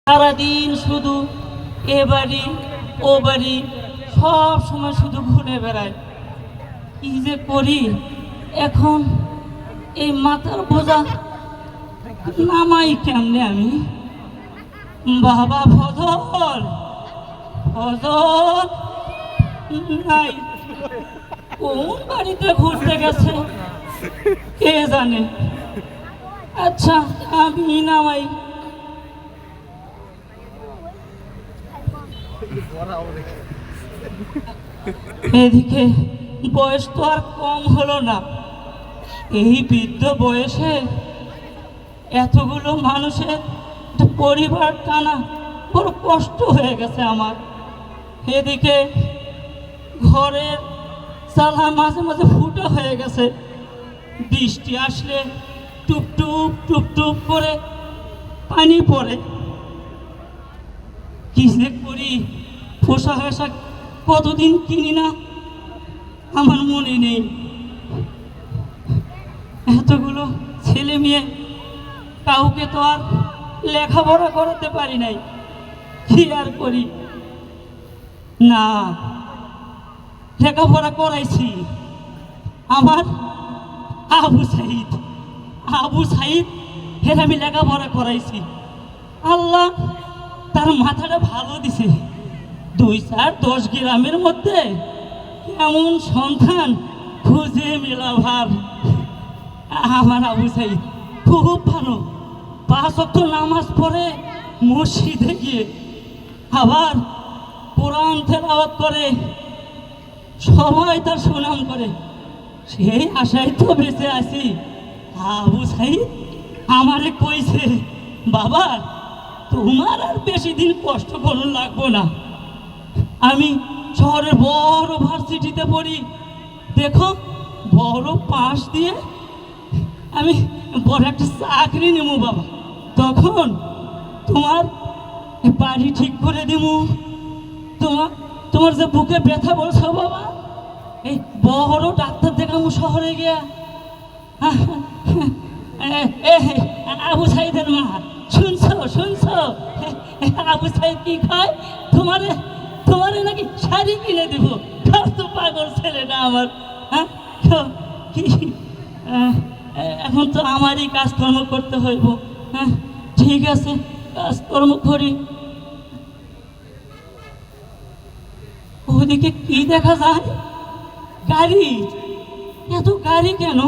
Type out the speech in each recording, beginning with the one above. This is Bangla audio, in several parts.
সারাদিন শুধু এ বাড়ি ও বাড়ি সব সময় শুধু ঘুরে বেড়ায়। কি যে করি এখন, এই মাথার বোঝা নামাই কেমনে আমি? বাবা ফজল, ফজল নাই, কোন বাড়িতে ঘুরতে গেছে কে জানে। আচ্ছা আমি নামাই। এদিকে বয়স তো আর কম হলো না, এই বৃদ্ধ বয়সে এতগুলো মানুষের পরিবার টানা বড় কষ্ট হয়ে গেছে আমার। এদিকে ঘরের চালা মাঝে মাঝে ফুটা হয়ে গেছে, বৃষ্টি আসলে টুপ টুপ টুপ টুপ করে পানি পড়ে। কি যে করি, পোশাক আশাক কতদিন কিনি না আমার মনে নেই। এতগুলো ছেলে মেয়ে, কাউকে তো আর লেখাপড়া করাতে পারি নাই, কি আর করি? না, লেখাপড়া করাইছি আমার আবু সাইদ, আবু সাইদ এর আমি লেখাপড়া করাইছি। আল্লাহ তার মাথাটা ভালো দিছে, 2-4-10 গ্রামের মধ্যে এমন সন্তান খুঁজে মেলা ভার। আমার আবু সাইদ খুব ভালো, 5 ওয়াক্ত নামাজ পড়ে মসজিদে গিয়ে, আবার কোরআন তেলাওয়াত করে, সবাই তার সুনাম করে। সেই আশায় তো বেঁচে আছি। আবু সাইদ আমারে কইছে, বাবা তোমার আর বেশি দিন কষ্ট করুন লাগবো না, আমি শহরের বড় ভার্সিটিতে পড়ি, দেখো বড় পাশ দিয়ে আমি বড় একটা চাকরি নেব বাবা, তখন তোমার বাড়ি ঠিক করে দেব, তোমার যে বুকে ব্যথা বলছো বাবা, এই বড় ডাক্তার দেখাবো শহরে গিয়া। আবু সাইদের মা, শুনছো শুনছো, আবু সাইদ কি খায়, তোমারে নাকি শাড়ি কিনে দিব। তো পাগল ছেলেটা আমার। হ্যাঁ, এখন তো আমারই কাজকর্ম করতে হইব। হ্যাঁ ঠিক আছে, কাজকর্ম করি। ওদিকে কি দেখা যায়, গাড়ি, এত গাড়ি কেন?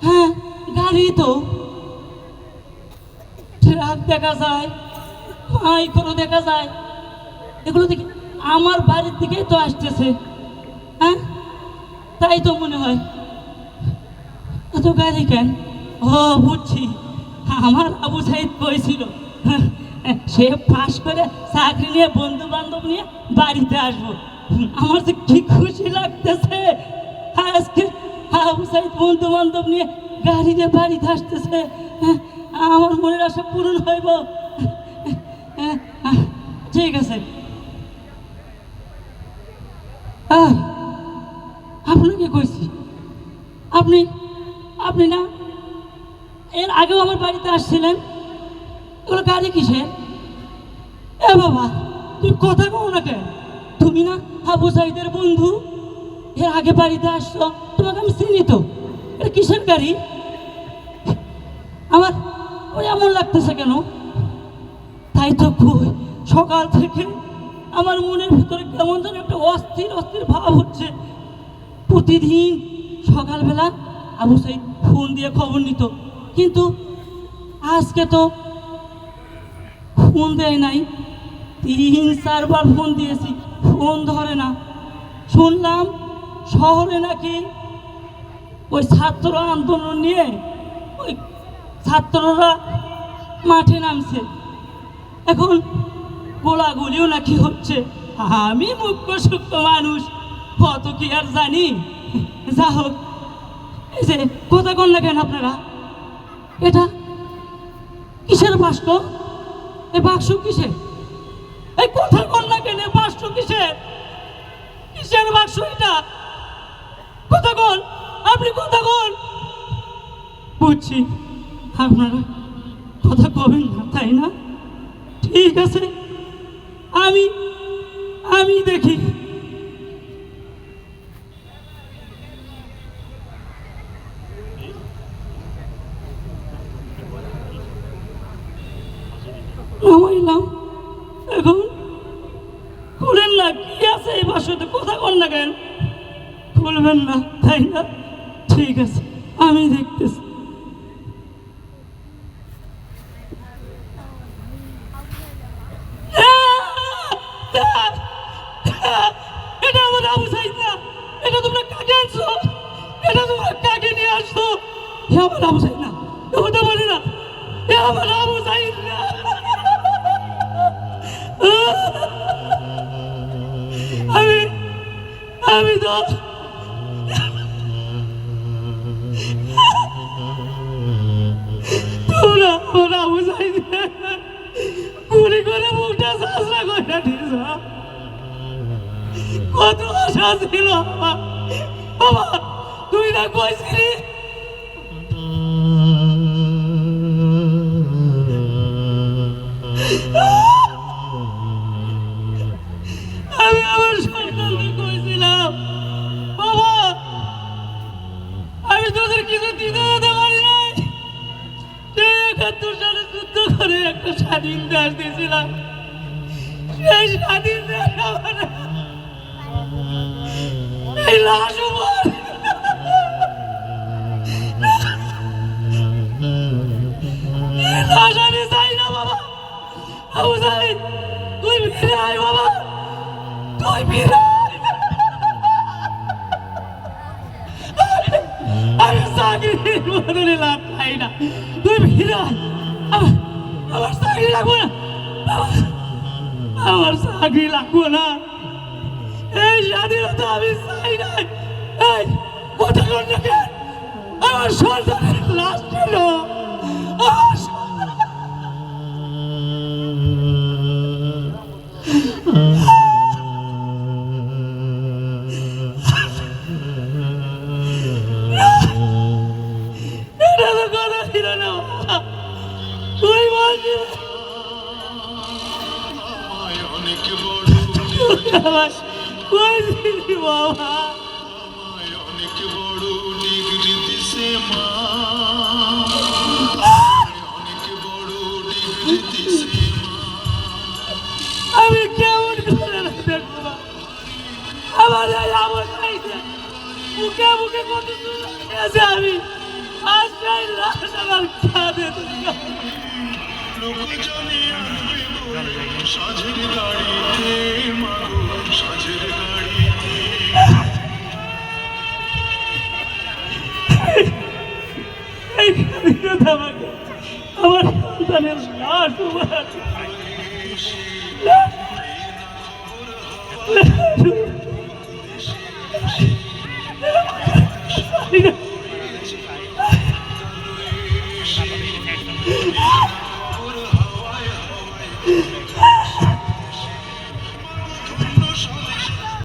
হ্যাঁ গাড়ি তো, ট্রাক দেখা যায়, মাইক্রো দেখা যায়, এগুলো দেখি আমার বাড়ির দিকেই তো আসতেছে। হ্যাঁ তাই তো মনে হয়, এত গাড়ি কেন? ও বুঝছি, আমার আবু সাইদ কইছিল সে পাশ করে চাকরি নিয়ে বন্ধু বান্ধব নিয়ে বাড়িতে আসবো। আমার যে কি খুশি লাগতেছে, আজকে আবু সাইদ বন্ধু বান্ধব নিয়ে গাড়ি দিয়ে বাড়িতে আসতেছে, আমার মনের আশা পূরণ হইব। ঠিক আছে, আপনাকে কইছি, আপনি না এর আগেও আমার বাড়িতে আসছিলেন, এগুলো গাড়ি কিসের? এ বাবা তুই কথা কও না কেন? তুমি না আবু সাইদের বন্ধু, এর আগে বাড়িতে আসছো, তোমাকে আমি চিনি তো, এটা কিসের গাড়ি? আমার ওই এমন লাগতেছে কেন? তাই তো কই, সকাল থেকে আমার মনের ভিতরে কেমন যেন একটা অস্থির অস্থির ভাব হচ্ছে। প্রতিদিন সকালবেলা আবু সাইদ ফোন দিয়ে খবর নিত, কিন্তু আজকে তো ফোন দেয় নাই। 3-4 বার ফোন দিয়েছি, ফোন ধরে না। শুনলাম শহরে নাকি ওই ছাত্র আন্দোলন নিয়ে ওই ছাত্ররা মাঠে নামছে, এখন গোলাগুলিও নাকি হচ্ছে। আমি মুখ্য সূক্ষ্ম মানুষ, কত কি আর জানি। যা হোক, এই যে কথা কন না কেন আপনারা? এটা কিসের বাক্স? এই বাক্স কিসের? এই কথা কন না কেন, বাক্স কিসের? কিসের বাক্স এটা? কথা কন, আপনি কথা কন। বুঝছি আপনারা কথা কবেন না, তাই না? ঠিক আছে, আমি আমি দেখি। নামাইলাম, এখন খুলেন না, কি আছে এই বাসতে, কথা কন না কেন? খুলবেন না তাই না? ঠিক আছে, আমি দেখতেছি। এটা আমার আবু সাইদ না, এটা তোমরা কাকে আনছো? এটা তোমরা কাকে নিয়ে আসছো? এ আমার আবু সাইদ না, কথা বলি না, এ আমার আবু সাইদ না। আমি আমি তো তোমরা আমার আবু সাইদ গুলি করে মুখটা সাজরা করে দিয়েছ। কত আশা ছিল আমার। বাবা তুই না কইছিলি আমি আমার সন্তানকে কইছিলাম, বাবা আমি তোদের কিছু দিতে দিতে পারি নাই। 71 সালে যুদ্ধ করে একটা স্বাধীন দেশ দিয়েছিলাম, সেই স্বাধীন দেশ আমার এই লাশ উপর। এই লাশ আমি চাই না বাবা। আবু সাইদ তুই ফিরে আয় বাবা, তুই ফিরে আয়। আমি চাকরির বদলে লাভ পাই না, তুই ফিরে আয়। আমার চাকরি লাগবো না, আমার চাকরি লাগবো না, এই স্বাধীনতা আমি চাই না। এই কথা কর না কেন? আমার সন্তানের লাশ ছিল, আমার এটা তো কথা ছিল না। তুই বলছি কইছিলি বাবা, অনেক বড় ডিগ্রি দিছে মা, অনেক বড় ডিগ্রি দিছে মা। আমি কেমন করে না দেখবো? আমার এই অবস্থায় বুকে বুকে কত দূর আছে, আমি আজকাল রাত আমার কাঁদে। লোকজনে আসবে বলে সাজের গাড়িতে মাগো, সাজের গাড়িতে। এই স্বাধীনতা আমাকে আমার সন্তানের লাশ উপহার, লাশ